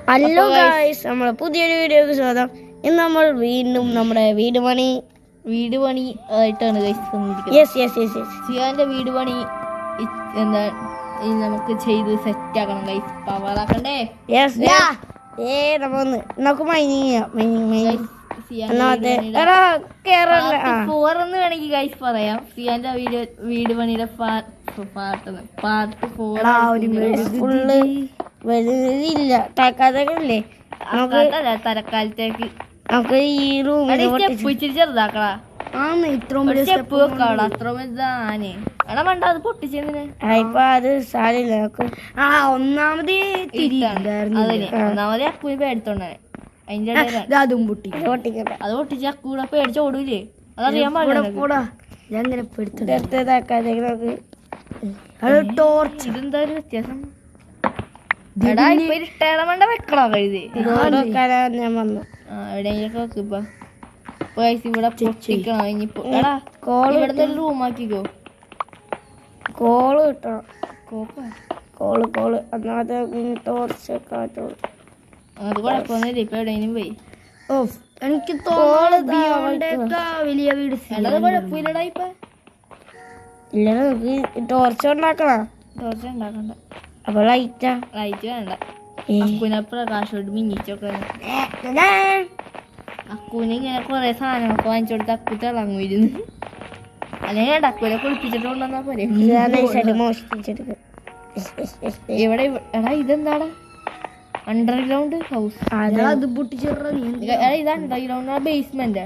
Hello guys, നമ്മുടെ പുതിയൊരു വീഡിയോക്ക് സ്വാഗതം. ഇന്ന് നമ്മൾ വീണ്ടും നമ്മുടെ വീട് പണി ആയിട്ടാണ് സിയാന്റെ വീട് പണി എന്താ നമുക്ക് ചെയ്ത് സെറ്റ് ആക്കണം ഗൈസ്. പവറാക്കണ്ടേ? നമുക്ക് വേണമെങ്കിൽ ഗൈസ് പറയാം. സിയാന്റെ വീട് പണിയുടെ പാർട്ട് 4 വരുന്നില്ല. തൽക്കാലത്തേക്കല്ലേ തലക്കാലത്തേക്ക് നമുക്ക് ഈ റൂമിൽ ചെറുതാക്കടാ. സ്റ്റെപ്പ് വെക്കാടാ. അത്ര വലുതാനെ എടാ വേണ്ട, അത് പൊട്ടിച്ചെന്തിന്? ഇപ്പൊ അത് സാരില്ല. ഒന്നാമത് അക്കുവിന് പേടിത്തോണ്ടേ. അതിന്റെ അതും പൊട്ടിക്കട്ടെ. അത് പൊട്ടിച്ച് അക്കൂടെ പേടിച്ചോടൂലേ? അതറിയാൻ പാടില്ല. ഇതെന്താ ഒരു വ്യത്യാസം? എടാ ഇപ്പൊ ഇരുട്ടേട വേണ്ട വെക്കണോ കഴുതി? ഞാൻ വന്നു. എവിടെയെങ്കിലൊക്കെ വെക്കിപ്പോ ഇവിടെ പൊട്ടിക്കണം. ഇനിയിപ്പോ എടാ ഇവിടുത്തെ ഒരു റൂം ആക്കിക്കോ. കോള് കിട്ടണം. കോള് അന്നാതെ ടോർച്ചൊക്കെ അത് കുഴപ്പമൊന്നുമില്ല. ഇപ്പൊ എവിടെയെങ്കിലും പോയി എനിക്ക് വലിയ വീട് കുഴപ്പമില്ലടാ. ഇപ്പൊ ഇല്ല, നമുക്ക് ടോർച്ച് ഉണ്ടാക്കണം. ടോർച്ച് ഉണ്ടാക്കണ്ട. അപ്പൊ ലൈറ്റ് വേണ്ട. അക്കുവിനെ പ്രകാശോട്ട് മിന്നിച്ചൊക്കെ അക്കുവിന് ഇങ്ങനെ കൊറേ സാധനങ്ങളൊക്കെ വാങ്ങിച്ചു കൊടുത്ത് അക്കു തിളങ്ങുമായിരുന്നു. അല്ലെങ്കിൽ അക്കുവിനെ കുളിപ്പിച്ചിട്ടുണ്ടെന്നാ പോലെ. ഇവിടെ എടാ ഇതെന്താടാ? Underground house. ഇത് അണ്ടർഗ്രൗണ്ട് ബേസ്മെന്റ്.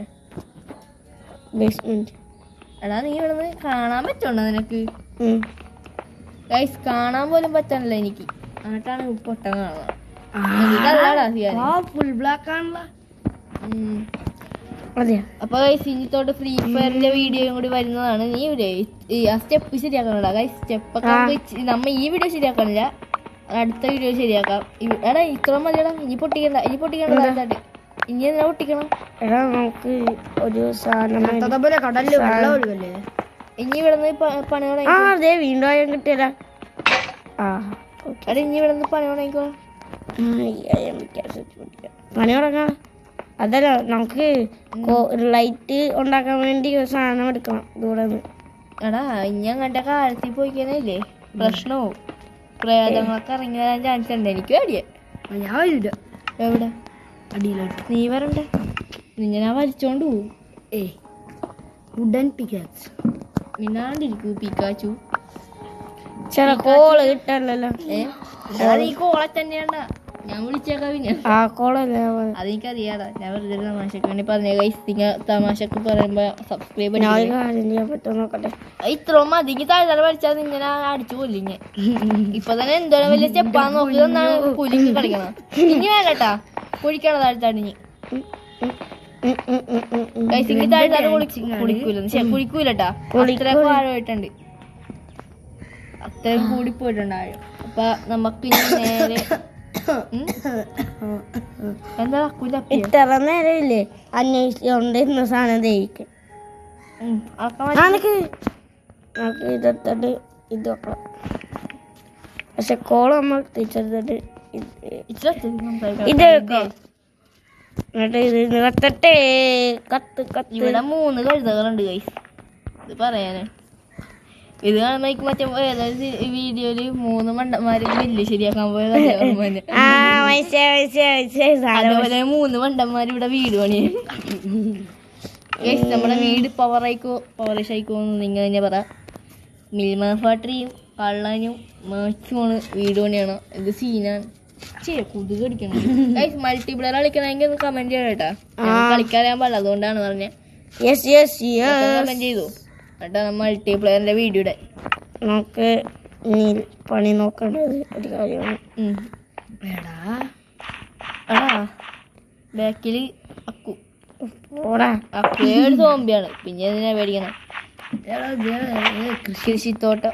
എടാ നീ ഇവിടെ കാണാൻ പറ്റുണ്ടോ നിനക്ക്? ഗൈസ് കാണാൻ പോലും പറ്റണല്ലോ എനിക്ക്. എന്നിട്ടാണ് പൊട്ടം കാണുന്നത്. ഫുൾ ബ്ലാക്ക് ആണല്ലോ. അപ്പൊ ഗൈസ് ഇനിത്തോട്ട് ഫ്രീ ഫയറിന്റെ വീഡിയോയും കൂടി വരുന്നതാണ്. നീ ആ സ്റ്റെപ്പ് ശരിയാക്കണടാ ഗൈസ്. സ്റ്റെപ്പൊക്കെ നമ്മ ഈ വീഡിയോ ശരിയാക്കണില്ല, അടുത്ത വീഡിയോ ശരിയാക്കാം. എടാ ഇത്ര മതിയടാ. ഇനി പൊട്ടിക്കണ്ട. ഇനി എന്താ പൊട്ടിക്കണം? നമുക്ക് ഒരു സാധനം ഇനി ഇവിടുന്ന് പണി വീണ്ടും കിട്ടിയല്ല. എടാ ഇനി ഇവിടുന്ന് പണി തുടങ്ങിക്കോ. പണി തുടങ്ങാം. അതല്ല, നമുക്ക് ലൈറ്റ് ഉണ്ടാക്കാൻ വേണ്ടി ഒരു സാധനം എടുക്കണം ദൂരെ നിന്ന്. എടാ ഇനി അങ്ങനത്തെ കാലത്തിൽ പോയിക്കാനല്ലേ പ്രശ്നവും പ്രേതങ്ങളൊക്കെ ഇറങ്ങി വരാൻ ചാൻസ് ഉണ്ട്. എനിക്ക് പേടിയാ. ഞാൻ വരില്ല. എവിടെ അടിയിലോട്ട് നീ വരണ്ടേ? നിന്നെ ഞാൻ വലിച്ചോണ്ട് പോവും. വുഡൻ പിക്കാച്ച് മിന്നാണ്ടിരിക്കൂ പിക്കാച്ചു. കോള് കിട്ടല്ലോ. ഈ കോളെ തന്നെയാണ്ട ഞാൻ വിളിച്ചേക്കാ. പിന്നെ അതെനിക്കറിയാടാ. ഞാൻ വെറുതെ തമാശക്ക് വേണ്ടി പറഞ്ഞ ഗൈസ്. തമാശക്ക് പറയുമ്പോ സബ്സ്ക്രൈബ് ഇത്ര മതി. താഴ്ത്താട് പഠിച്ചാൽ ഇങ്ങനെ അടിച്ചു കൊല്ലിഞ്ഞ്. ഇപ്പൊ തന്നെ എന്തോരം വലിയ സ്റ്റെപ്പാന്ന് നോക്കി തന്നാണ് കുലിക്ക് കളിക്കണം. ഇനി വേണ്ടട്ടാ കുഴിക്കണം താഴ്ത്താടിഞ്ഞ്. ഗൈസ് ഇനി താഴ്ത്താട് കുളിക്കൂലട്ടാ. അത്രയൊക്കെ ആഴമായിട്ടുണ്ട്. അത്രയും കൂടി പോയിട്ടുണ്ടായോ? അപ്പൊ നമുക്ക് ഇനി നേരെ എന്താ ഇത്ര നേരമില്ലേ അന്വേഷിച്ചുകൊണ്ടിരുന്ന സാധനം ദഹിക്കും. ഇതെടുത്തിട്ട് ഇത് വെക്കണം. പക്ഷെ കോള് നമ്മൾ തിരിച്ചെടുത്തിട്ട് ഇത് വെക്കാം. എന്നിട്ട് ഇത് നിർത്തട്ടെ. ഇവിടെ 3 കഴുതകളുണ്ട് ഗൈസ്. ഇത് പറയാന് ഇത് കാണുമ്പോ മറ്റേ ഏതൊരു വീഡിയോയില് 3 മണ്ടന്മാര് ബില്ല് ശരിയാക്കാൻ പോയത്. അതുപോലെ 3 മണ്ടന്മാര് ഇവിടെ വീട് പണിയാണ്. നമ്മുടെ വീട് പവറേഷായിക്കോന്ന് നിങ്ങൾ തന്നെ പറ. മിൽമ ഫാക്ടറിയും കള്ളനും മേച്ചുമാണ് വീട് പണിയാണ്. ഇത് സീനാണ്. കൊതുക് കടിക്കണം. മൾട്ടിപ്ലെയർ കളിക്കണമെങ്കിൽ ഒന്ന് കമന്റ് ചെയ്യണം കേട്ടാ. കളിക്കാറിയാൻ പാടില്ല, അതുകൊണ്ടാണ് പറഞ്ഞത്. കമന്റ് ചെയ്തു കേട്ടാ. മൾട്ടിപ്ലെയറിന്റെ വീഡിയോയുടെ നമുക്ക് പണി നോക്കേണ്ടത് ഒരു കാര്യമാണ്. ബാക്കില് അക്കുവേട് സോംബിയാണ്. പിന്നെ എന്തിനാ പേടിക്കണം? കൃഷിത്തോട്ടം.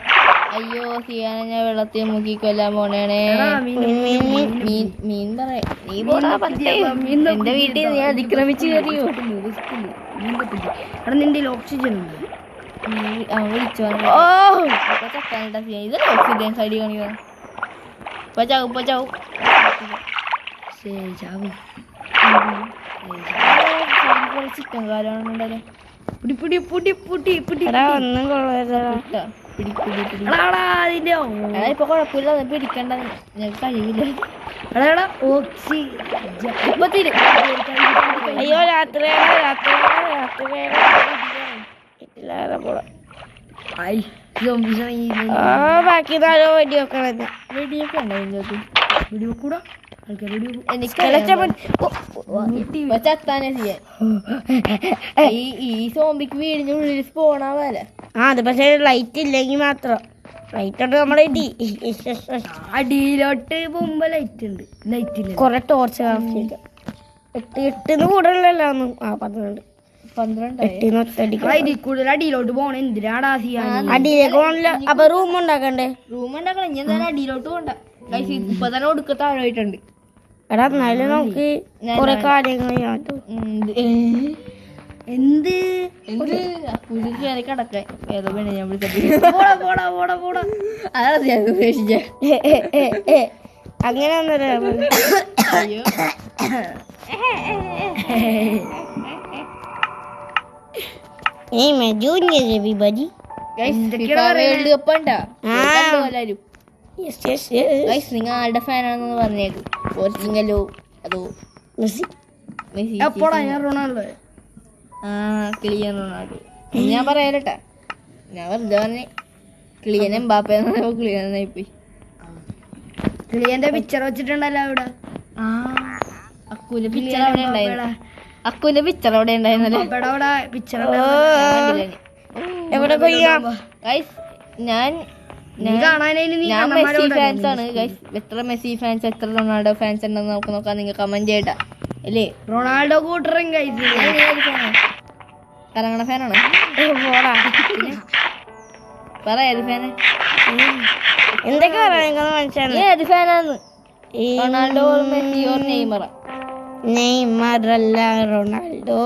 അയ്യോ സിയാനെ ഞാൻ വെള്ളത്തിൽ മുക്കി കൊല്ലാൻ പോണേണേ. മീൻ പറയാ. നീ പോടാ എന്റെ വീട്ടിൽ നീ അതിക്രമിച്ച് കയറിയോ? നിന്റെ ഓക്സിജൻ ഉണ്ട്. വിളിച്ചു ചക്കാനിട്ട ഇത് ഓക്സിജൻ സൈഡ് കാണിക്കണം. ഇപ്പൊ ചാവും ചിക്കൻ കാലാണുണ്ടല്ലോ എടാ ഒന്നും കൊള്ളരുതെടാ. ഇപ്പൊ കുഴപ്പമില്ല പിടിക്കണ്ട ഞങ്ങൾക്ക് കഴിയില്ല അയ്യോ രാത്രിയാണ് ഇല്ലാതെ പോടാ. ബാക്കി നാലോ വെടി വെക്കണം. വെടിയൊക്കെ ഉണ്ടോ ഇതിനകത്ത്? എനിക്ക് ചത്താനെ ചെയ്യാൻ ഈ സോംബിക്ക് വീടിന്റെ ഉള്ളിൽ സ്പോണാവാല. അത് പക്ഷെ ലൈറ്റ് ഇല്ലെങ്കിൽ മാത്രം. ലൈറ്റ് ഉണ്ട് നമ്മുടെ അടിയിലോട്ട് പോകുമ്പോ ലൈറ്റ് ഉണ്ട്. ലൈറ്റ് ഇല്ല കൊറേ ടോർച്ച് കാണിച്ചിരിക്കാം. 8 കൂടുതലല്ല ഒന്നും. 12 8 കൂടുതൽ അടിയിലോട്ട് പോണ എന്തിനാടാ അടിയിലേക്ക് പോകണില്ല. അപ്പൊ റൂം ഉണ്ടാക്കണ്ടേ? റൂം ഉണ്ടാക്കണം. ഇനി എന്തായാലും അടിയിലോട്ട് പോണ്ട. ഇപ്പൊ തന്നെ ഒടുക്ക താഴായിട്ടുണ്ട്. എടാ എന്നാലും നമുക്ക് കൊറേ കാര്യങ്ങൾ എന്ത് കയറി കിടക്കാൻ ഏതോ വേണേ ഞാൻ അതാണ് ഞാൻ ഉപേക്ഷിച്ച. അങ്ങനെ അയ്യോ Hey, my junior, everybody. World cup ഉണ്ടാ എല്ലാരും. Yes, yes, yes. ഗൈസ് നിങ്ങൾ ആരുടെ ഫാനാണെന്ന് പറഞ്ഞേക്ക്. പോർച്ചുഗലോ അതോ Messi? Messi? Ronaldo. Clear Ronaldo. ഞാൻ പറയാലട്ടാ, ഞാൻ വെറുതെ പറഞ്ഞ് ക്ലിയൻ എംബാപ്പ ക്ലിയനായി പോയി. ക്ലിയന്റെ പിക്ചർ വെച്ചിട്ടുണ്ടല്ലോ അവിടെ. അക്കുവിന്റെ പിക്ചർ അവിടെ ഉണ്ടായിരുന്നു. അക്കുവിന്റെ പിക്ചർ അവിടെ ഉണ്ടായിരുന്നല്ലേ. എവിടെ കൊയ്യാ ഗൈസ്? ഞാൻ മെസ്സി ഫാൻസ് ആണ് ഗൈസ്. എത്ര മെസ്സി ഫാൻസ് എത്ര റൊണാൾഡോ ഫാൻസ് ഉണ്ടെന്ന് നമുക്ക് നോക്കാം. നിങ്ങൾ കമന്റ് ചെയ്യട്ടാ അല്ലേ? റൊണാൾഡോ കൂട്ടറും കറങ്ങണ ഫാനാണ്. പറ ഏത് ഫാന്? എന്തൊക്കെ പറയാൻ ഏത് ഫാനാന്ന്? റൊണാൾഡോ മെസ്സി ഓർ നെയ്മറ? നെയ്മറല്ല, റൊണാൾഡോ.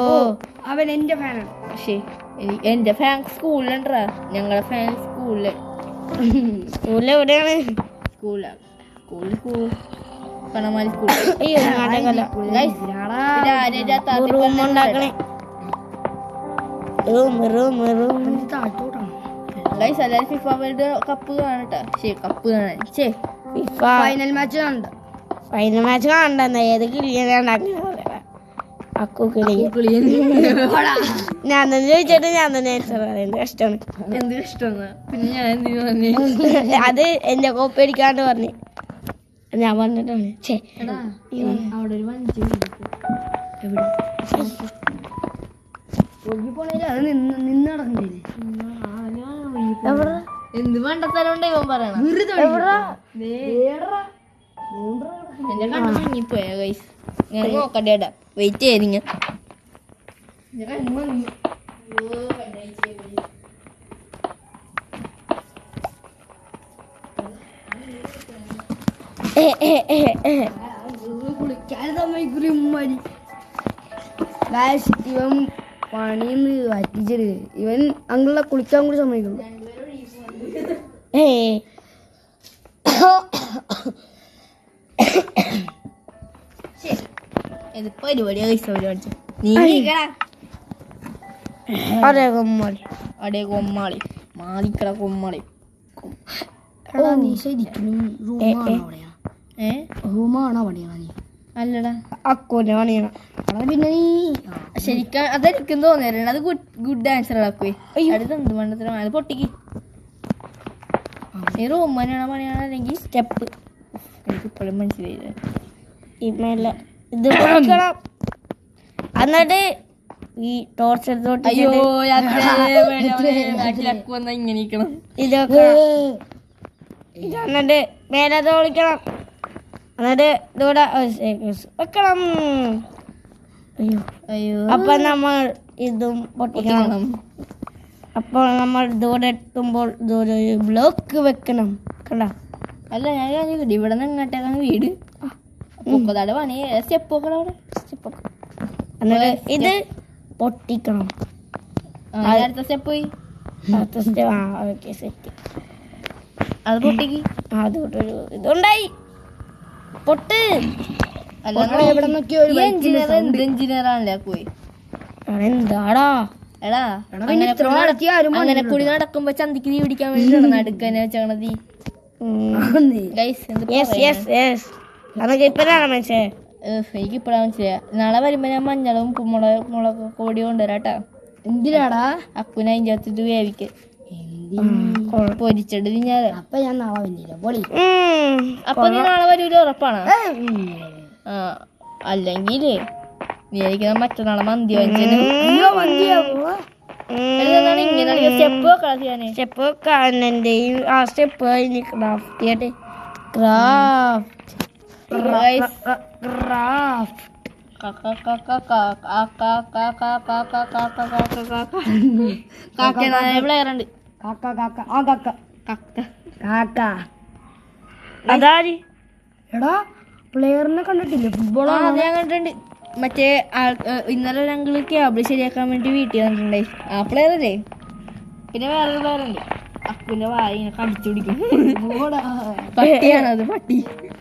അവൻ എന്റെ ഫാനാണ്. പക്ഷേ എന്റെ ഫാൻ സ്കൂളിലുണ്ടാ. ഞങ്ങളുടെ ഫാൻ സ്കൂളില്. സ്കൂളിൽ എവിടെയാണ്? School പണമാലി school. റൂം ഉണ്ടാക്കണേ. എല്ലാരും ഫിഫ വേൾഡ് കപ്പ് കാണട്ടാ. കപ്പ് കാണാൻ ഫിഫ ഫൈനൽ മാച്ച് കാണണ്ട. ഫൈനൽ മാച്ച് കാണണ്ട. ഏത് കിളിയാണ് അക്കു കിളി? ഞാൻ തന്നെ ചോദിച്ചിട്ട് ഞാൻ തന്നെ ആൻസർ പറയുന്നത് കഷ്ടമാണ്. എന്ത് കഷ്ടമാണ്? പിന്നെ ഞാൻ എന്തിനു പറഞ്ഞു? അത് എന്റെ കോപ്പി അടിക്കാണ്ട് പറഞ്ഞു. ഞാൻ പറഞ്ഞിട്ടാണ്. അവിടെ ഒരു വഞ്ചി എന്ത് വേണ്ടത്തലുണ്ട് ഇവൻ പറയണ. എന്റെ കണ്ണ് മങ്ങിപ്പോയ ഗൈസ്. ഞാൻ നോക്കണ്ടേടാ, വെയിറ്റ് ചെയ്തിങ്ങ. ഇവൻ പണിന്ന് വറ്റിച്ചെടു. ഇവൻ അങ്ങനെ കുളിക്കാൻ കൂടി സമ്മതിക്കുന്നു. പരിപാടിയാ ഗൈസ്. പരിപാടി നീ അതെ കൊമ്മാളി. അടേ കൊമ്മാളി മാലിക്കട കൊമ്മാളി. റൂമാണോ പണിയാ? അല്ലടാ അക്കോനെ പണിയണം. പിന്നെ ശരിക്കും അതെനിക്കും തോന്നിയാലും അത് ഗുഡ് ആൻസർ ആക്കുവേ. അടുത്ത് എന്ത് മണ്ടത്തിലാണ് അത് പൊട്ടിക്ക്. ഈ റൂം തന്നെയാണോ പണിയാണോ അല്ലെങ്കിൽ സ്റ്റെപ്പ്? എനിക്ക് ഇപ്പോഴും മനസ്സിലായില്ല. ഇല്ല ഇത് കൊടുക്കണം. എന്നിട്ട് ഈ ടോർച്ച് എടുത്തോട്ട് അയ്യോ ഇങ്ങനെ ഇരിക്കണം. ഇതൊക്കെ എന്നിട്ട് മേലെ വിളിക്കണം. എന്നിട്ട് ഇതൂടെ വെക്കണം. അയ്യോ അയ്യോ. അപ്പൊ നമ്മൾ ഇതും പൊട്ടിക്കണം. അപ്പോൾ നമ്മൾ ഇതോടെ എത്തുമ്പോൾ ഇതൊരു ബ്ലോക്ക് വെക്കണം. കണ്ട? അല്ല ഞാൻ ഇവിടെ നിന്ന് ഇങ്ങോട്ടേക്കാണ് വീട്. പൊക്കതാടെ പണി സ്റ്റെപ്പ് വെക്കണം അവിടെ. എന്നിട്ട് ഇത് പൊട്ടിക്കണം. അടുത്ത സ്റ്റെപ്പ് പോയി. അടുത്ത സ്റ്റെപ്പ്. Okay set. അത് പൊട്ടിക്ക്. അതോട്ടൊരു ഇതുണ്ടായി. പൊട്ട് എഞ്ചിനീയർ ആണല്ലേ പോയി എന്താടാ എടാ അങ്ങനെ കൂടി നടക്കുമ്പോ ചന്തിക്ക് തീ പിടിക്കാൻ വേണ്ടിട്ടാണ് നടുക്കനെ വെച്ചണത് അതൊക്കെ ഇപ്പഴാണ് മനസ്സിലെ എനിക്ക് ഇപ്പഴാ മനസ്സിലായ നാളെ വരുമ്പോ ഞാൻ മഞ്ഞളും മുളക് പൊടി കൊണ്ടുവരാട്ടാ എന്തിനാടാ അക്കുന അതിൻ്റെ അകത്തിട്ട് വേവിക്ക പൊരിച്ചിട്ട് തിന്നാലോ അപ്പൊ ഞാൻ നാളെ വന്നില്ല പൊളി അപ്പൊ നീ നാളെ വരൂല ഉറപ്പാണ് ആ അല്ലെങ്കിൽ നീ എനിക്ക് മറ്റന്നാളെ മന്തി വാങ്ങിച്ചു ഇങ്ങനെ സ്റ്റെപ്പ് വെക്കണം ചെയ്യാനേ സ്റ്റെപ്പ് വെക്കാനെന്റെയും ആ സ്റ്റെപ്പ് കഴിഞ്ഞ് ക്രാഫ്റ്റ് ചെയ്യട്ടെ പ്ലെയറുണ്ട് അതാര് എടാ പ്ലെയറിനെ കണ്ടിട്ടില്ല ഫുട്ബോൾ ഞാൻ കണ്ടിട്ടുണ്ട് മറ്റേ ഇന്നലെ ഞങ്ങൾ കേബിൾ ശരിയാക്കാൻ വേണ്ടി വീട്ടിൽ വന്നിട്ടുണ്ടായി ആ പ്ലെയർ അല്ലേ പിന്നെ വേറൊരു പ്ലെയർ ഉണ്ട് അക്കുന്റെ വായ ഇങ്ങനെ കടിച്ചു പിടിക്കും പട്ടിയാണത്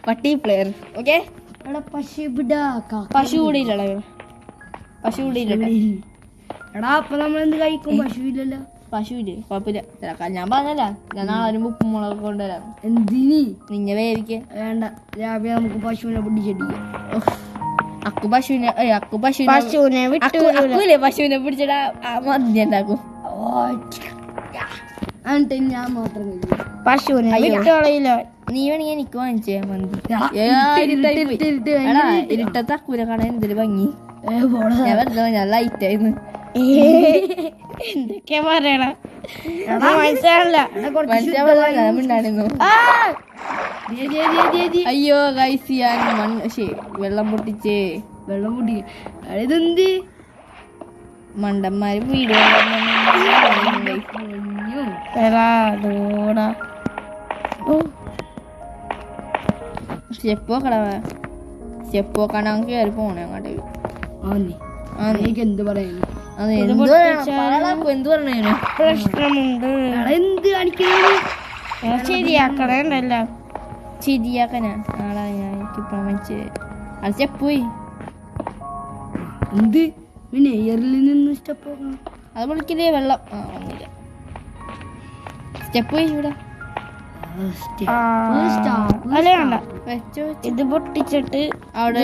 പട്ടി പ്ലെയർ ഓക്കെ പശു കൂടെ ഇല്ലടാ പശു കൂടെ ഇല്ല എടാ അപ്പൊ നമ്മൾ എന്ത് കഴിക്കും പശു ഇല്ലല്ലോ പശു ഇല്ലേ കുഴപ്പമില്ല ഞാൻ പറഞ്ഞല്ല ഞാൻ നാളെ ഉപ്പും മുളക് കൊണ്ടുവരാം എന്തിനി നിന്നെ വേവിക്ക വേണ്ട രാവിലെ നമുക്ക് പശുവിനെ പിടിച്ചെടിക്കാം പശുവിനെ പിടിച്ചിട്ട് മന്തി ഉണ്ടാക്കും ഞാൻ മാത്രം പശുവിനെ വിട്ടോളയില്ല നീ വേണമെങ്കിൽ എനിക്ക് വാങ്ങിച്ചേ മന്തി ഇരുട്ടത്ത് അക്കൂര കാണാൻ എന്തൊരു ഭംഗി ഞാൻ വെറുതെ ഞാൻ ലൈറ്റ് ആയിരുന്നു എന്തൊക്കെയാ പറയണ മനസ്സിലാവില്ല അയ്യോ ഗൈസ് ഞാൻ വെള്ളം പൊട്ടിച്ചേ ഇതെന്ത് മണ്ടന്മാര് വീഡിയോ സ്റ്റെപ്പോ കടവാ സ്റ്റെപ്പോ കാണാൻ കയറി പോണേ അങ്ങോട്ടേക്ക് എന്ത് പറയുന്നു എന്ത് പറഞ്ഞു പ്രശ്നമുണ്ട് എന്ത് കാണിക്കുന്നു ശരിയാക്കണല്ല ശരിയാക്കാനാ നാളെ ഞാൻ മനസ്സിലായി അത് സ്റ്റെപ്പ് പോയി എന്ത് പിന്നെ എയറിൽ നിന്ന് സ്റ്റെപ്പ് അത് വിളിക്കില്ലേ വെള്ളം ഒന്നുമില്ല സ്റ്റെപ്പ് പോയി ഇവിടെ ഇത് പൊട്ടിച്ചിട്ട് അവിടെ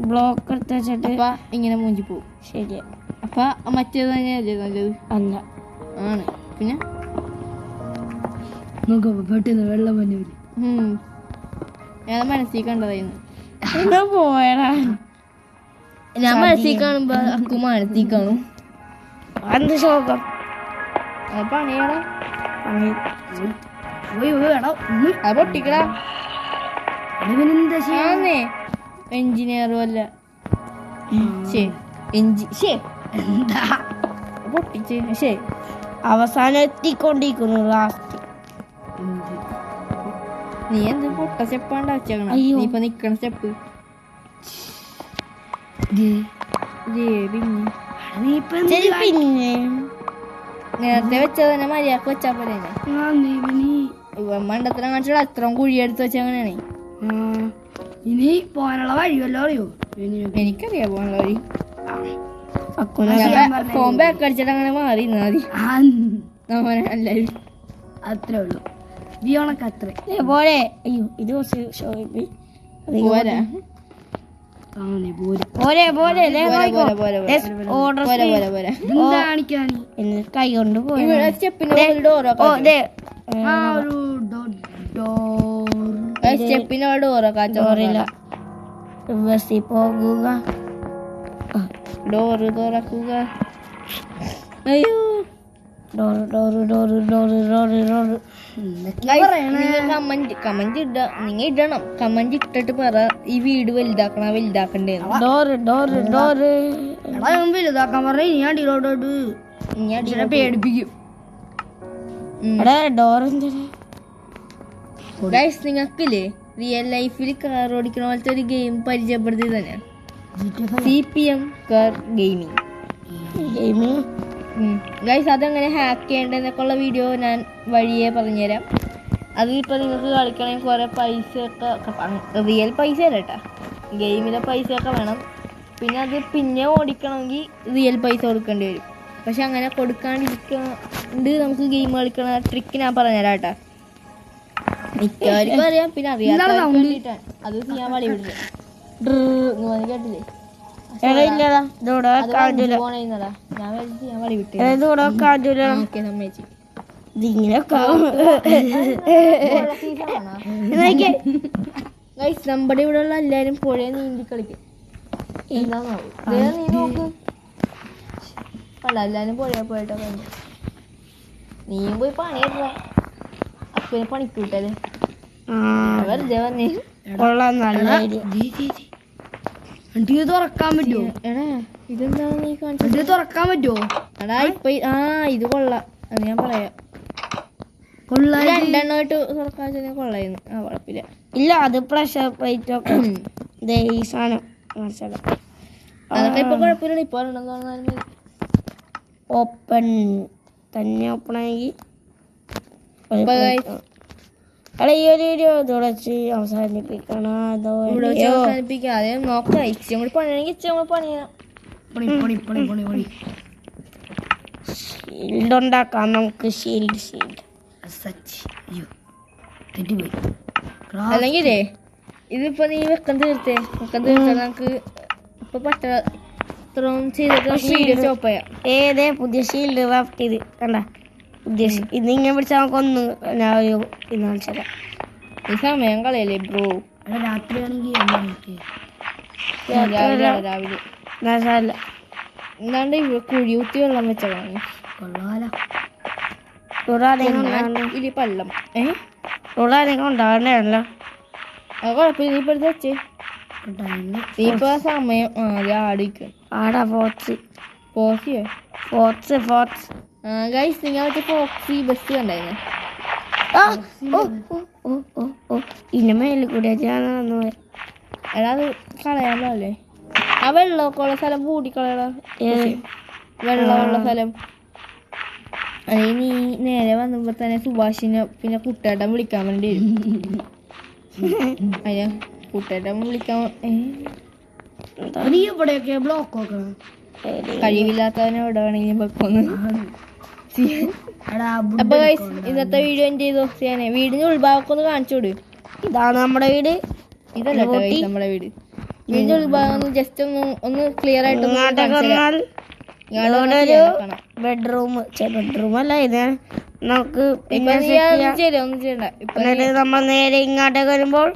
ബ്ലോക്ക് എടുത്ത് വെച്ചിട്ട് അപ്പൊ ഇങ്ങനെ മൂഞ്ചി പോവും ശരിയാ അപ്പൊ മറ്റേത് തന്നെയല്ലേ നല്ലത് അല്ല ആണ് പിന്നെ പെട്ടെന്ന് വെള്ളം വന്നു ഞാൻ മനസ്സിൽ കണ്ടതായിരുന്നു പോയടാ ഞാൻ മനസ്സിൽ കാണുമ്പോ അക്കു മനസ്സിൽ കാണും എന്ത് ശോകം പണിയാടാ അത് പൊട്ടിക്കടാ എഞ്ചിനീയറും അല്ല പൊട്ടിച്ച് അവസാനം എത്തിക്കൊണ്ടിരിക്കുന്നു ലാസ്റ്റ് നീ എന്ത് പൊട്ട സ്റ്റെപ്പാണ്ട വെച്ചേക്കണം നീ ഇപ്പൊ നിക്കണ സ്റ്റെപ്പ് പിന്നെ നേരത്തെ വെച്ചത് തന്നെ മര്യാദക്ക് വെച്ചാ പോലെ മണ്ടത്തിനെ കാണിച്ചാൽ അത്രയും കുഴിയെടുത്ത് വെച്ച അങ്ങനെയാണ് ഇനി പോകാനുള്ള വഴിയല്ലോ അറിയോ എനിക്കറിയാം പോകാനുള്ള വഴി ഫോൺ ബാക്ക് അടിച്ചിട്ട് അങ്ങനെ മാറി മതി എല്ലാരും അത്രേ ഉള്ളൂ വിയോണക്ക് അത്ര പോലെ അയ്യോ ഇത് പോരാ കൈ കൊണ്ട് സ്റ്റെപ്പിനോ ഡോറില്ല ബസ്സിൽ പോകുക ഡോറ് തുറക്കുക അയ്യോ കമന്റ് ഇടണം കമന്റ് ഇട്ടിട്ട് പറ ഈ വീട് വലുതാക്കണ്ടേ വലുതാക്കാൻ പറഞ്ഞ പേടിപ്പിക്കും നിങ്ങൾക്കില്ലേ റിയൽ ലൈഫിൽ കാർ ഓടിക്കണ പോലത്തെ ഒരു ഗെയിം പരിചയപ്പെടുത്തി തന്നെ CPM കാർ ഗെയിമിങ് ഗൈസ് അതെങ്ങനെ ഹാക്ക് ചെയ്യേണ്ടതെന്നൊക്കെ ഉള്ള വീഡിയോ ഞാൻ വഴിയെ പറഞ്ഞുതരാം അതിപ്പോൾ നിങ്ങൾക്ക് കളിക്കണമെങ്കിൽ കുറേ പൈസയൊക്കെ റിയൽ പൈസ അല്ല കേട്ടോ, ഗെയിമിലെ പൈസയൊക്കെ വേണം. പിന്നെ അത് പിന്നെ ഓടിക്കണമെങ്കിൽ റിയൽ പൈസ കൊടുക്കേണ്ടി വരും. പക്ഷെ അങ്ങനെ കൊടുക്കാണ്ടിരിക്കാണ്ട് നമുക്ക് ഗെയിം കളിക്കണ ട്രിക്ക് ഞാൻ പറഞ്ഞുതരാം കേട്ടോ. മിക്കവർക്കും അറിയാം, പിന്നെ അറിയാത്തവർക്ക് വേണ്ടിയിട്ടാണ് അത് ചെയ്യാൻ വളി വിടുന്നത്. കേട്ടില്ലേ? ഞാൻ ചെയ്യാൻ വളി വിട്ടു. സമ്മതിച്ചു. നമ്മുടെ ഇവിടെ ഉള്ള എല്ലാരും പുഴ നീന്തി കളിക്കും. എന്താന്നോ നീ നോക്ക്, അല്ല എല്ലാരും പുഴ പോയിട്ടൊക്കെ നീയും പോയി പണിയെടുത്ത അപ്പനെ പണിക്കൂട്ടല്ലേ വെറുതെ വന്നേ. തുറക്കാൻ പറ്റുമോ? എടാ ഇതെന്താ നീ കാണിച്ചത്? തുറക്കാൻ പറ്റുമോ? എടാ ഇപ്പൊ ഇത് കൊള്ളാം, അത് ഞാൻ പറയാം. രണ്ടെണ്ണമായിട്ട് തുറക്കാൻ വെച്ചാൽ കൊള്ളായിരുന്നു. കുഴപ്പമില്ല. ഇല്ല, അത് പ്രഷർ പ്ലേറ്റ് ഒക്കെ അതൊക്കെ ഇപ്പൊ കുഴപ്പമില്ല. ഇപ്പൊ തോന്നാലും ഓപ്പൺ തന്നെ ഓപ്പൺ ആയി. ഈ ഒരു വീഡിയോ തുടച്ച് അവസാനിപ്പിക്കണം. അവസാനിപ്പിക്കാതെ നോക്കാം. ഇച്ചിരി കൂടി പണിയാണെങ്കിൽ ഇച്ചിരി കൂടി പണിയാം. ഷീൽഡ് ഉണ്ടാക്കാം നമുക്ക്. ഷീൽഡ് അല്ലെങ്കിലേ ഇതിപ്പോ നീ വെക്കം തീർത്താൽ നമുക്ക് ഇപ്പൊ പട്ടം ചെയ്തിട്ട് സ്റ്റോപ്പ് ചെയ്യാം. ഏതേ പുതിയ ഷീൽഡ് ക്രാഫ്റ്റ് ചെയ്ത് കണ്ട പുതിയ ഇതിങ്ങനെ പിടിച്ചാൽ നമുക്കൊന്ന് ഞാൻ ഒരു ഇത് കാണിച്ചത്. ഈ സമയം കളയല്ലേ ബ്രോ? രാത്രിയാണെങ്കിൽ രാവിലെ നല്ല എന്താണ്ട് കുഴി കുത്തി വെള്ളം വെച്ചാണ് ഇനി പള്ളം. ഇവിടെ ഉണ്ടാകണ്ടല്ലോ. അത് കുഴപ്പമില്ല. നീ ഇപ്പൊ എടുത്ത് വെച്ചേ. നീ ഇപ്പൊ സമയം ആടിക്കും. ആടാ ഫോർട്സ് പോസിയോ ഫോർട്സ് ഗൈസ്, നിങ്ങൾ മറ്റേ ഫോക്സി ബസ് കണ്ടായിരുന്നു? ഇന്ന മേലിൽ കൂടെ എടാ അത് കളയാൻ പാടില്ലേ? ആ വെള്ളമൊക്കെ ഉള്ള സ്ഥലം പൂട്ടിക്കളയടാ. വെള്ളമുള്ള സ്ഥലം. അല്ലെങ്കിൽ നീ നേരെ വന്നപ്പോ തന്നെ സുഭാഷിനെ പിന്നെ കുട്ടേട്ടൻ വിളിക്കാൻ വേണ്ടി വരും. അതിന് കുട്ടേട്ടൻ വിളിക്കാൻ ഇവിടെയൊക്കെ ബ്ലോക്ക് നോക്കണം. കഴിവില്ലാത്തവനെ എവിടെ വേണമെങ്കിലും വെക്കൊന്ന്. അപ്പൊ ഗൈസ് ഇന്നത്തെ വീഡിയോ എൻഡ് ചെയ്തോ ചെയ്യാനേ. വീടിന്റെ ഉൾഭാഗമൊക്കെ ഒന്ന് കാണിച്ചു കൊടു. ഇതാണ് നമ്മുടെ വീട്. ഇതല്ല നമ്മുടെ വീട്. വീടിന്റെ ഉൾഭാഗം ജസ്റ്റ് ഒന്ന് ക്ലിയർ ആയിട്ട് ബെഡ്റൂം അല്ല ഇത്. നമുക്ക് നമ്മൾ നേരെ ഇങ്ങോട്ടേക്ക് വരുമ്പോൾ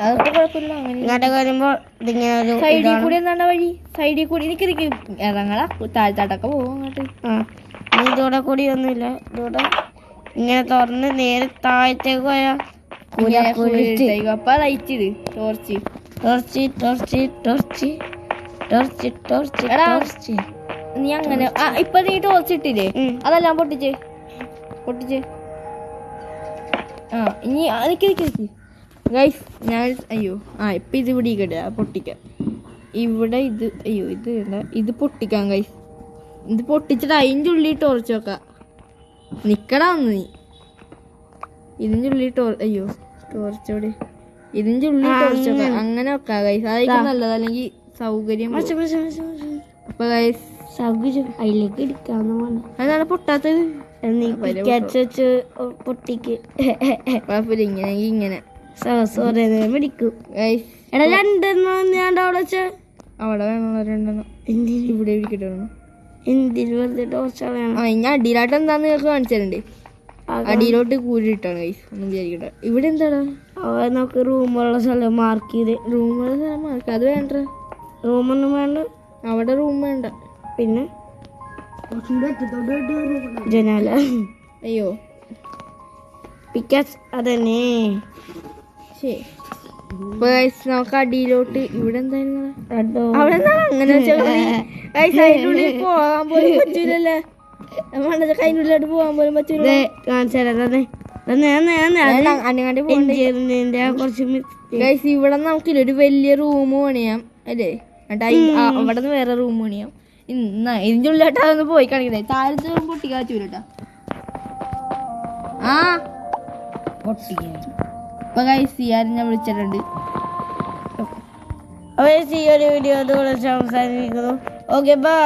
അതൊക്കെ കുഴപ്പമില്ല. ഇങ്ങോട്ടേക്ക് വരുമ്പോൾ ഇതിങ്ങനെ ഒരു സൈഡിൽ കൂടി എന്താണ്ട വഴി? സൈഡിൽ കൂടി എനിക്ക് ഇറങ്ങളാ താഴ്ത്താട്ടൊക്കെ പോകും അങ്ങോട്ട്. ഇതൂടെ കൂടി ഒന്നുമില്ല. ഇതൂടെ ഇങ്ങനെ തുറന്ന് നേരെ താഴത്തേക്ക് പോയാ അപ്പൊ ലൈറ്റ് ഇട്. ടോർച്ച് നീ അങ്ങനെ ഇപ്പൊ നീ ടോർച്ച് ഇട്ടില്ലേ? അതെല്ലാം പൊട്ടിച്ച് ഇനി നിക്ക് ഗൈസ്. ഞാൻ ഇപ്പൊ ഇത് ഇവിടെ ഇക്കട്ടെ പൊട്ടിക്കാം. ഇവിടെ ഇത് പൊട്ടിക്കാം ഗൈസ്. ഇത് പൊട്ടിച്ചിട്ട് അതിൻ്റെ ഉള്ളിൽ ടോർച്ച് വെക്കാം. നിക്കടാ ഒന്ന് നീ. ഇതിൻ്റെ ഉള്ളിൽ ടോർച്ചോടെ ഇതിൻ്റെ ഉള്ളിൽ ടോർച്ച് വെക്കാം. അങ്ങനെ വെക്കാം ഗൈസ്. അതായിരിക്കും നല്ലത്, അല്ലെങ്കിൽ സൗകര്യം. അപ്പൊ ഗൈസ് അതിലേക്ക് എടുക്കാന്ന് അതാണ് പൊട്ടാത്തത്. പൊട്ടിക്ക് കുഴപ്പമില്ല. ഇങ്ങനെ സോറി പിടിക്കും. എടാ രണ്ടെണ്ണം ഞാൻ അവിടെ വെച്ച അവിടെ വേണോ? രണ്ടെണ്ണം ഇവിടെ ഇരിക്കട്ടെ. എന്തിന് വെറുതെ ടോർച്ച് വേണം? ഇനി അടിയിലാട്ട് എന്താന്ന് നിങ്ങൾക്ക് കാണിച്ചിട്ടുണ്ട്. അടിയിലോട്ട് കൂടി ഇട്ടാണ് ഗൈസ്. ഒന്നും വിചാരിക്കട്ടെ. ഇവിടെ എന്താടാ? നമുക്ക് റൂമുള്ള സ്ഥലം മാർക്ക് ചെയ്ത്. റൂമുള്ള സ്ഥലം മാർക്ക് അത് വേണ്ട. റൂമൊന്നും വേണ്ട. അവിടെ റൂം വേണ്ട. പിന്നെ ജനാല. അയ്യോ പിക്കാസ് അതന്നെ. ശരി. നമുക്ക് അടിയിലോട്ട് ഇവിടെ എന്തായിരുന്നു? അവിടെ അങ്ങനെ അതിനുള്ളിൽ പോകാൻ പോലും പറ്റൂലല്ലേ? അതിനുള്ളിലോട്ട് പോകാൻ പോലും പറ്റൂല. ഇവിടെ നമുക്കില്ല ഒരു വലിയ റൂം പണിയാം അല്ലേ? അവിടെ നിന്ന് വേറെ റൂം പണിയാം. ഇതിന്റെ ഉള്ളിലോട്ട് അതൊന്ന് പോയി കാണിക്കണേ. താഴത്തെ റൂം പൊട്ടിക്കാൻ പറ്റൂലട്ടാ. ആ പൊട്ടിക്കാൻ ഇപ്പൊ ഗൈസ് സിയാൻ ഞാൻ വിളിച്ചിട്ടുണ്ട്. അപ്പോൾ ഈ ഒരു വീഡിയോ അതുപോലെ സംസാരിക്കുന്നു. Okay bye.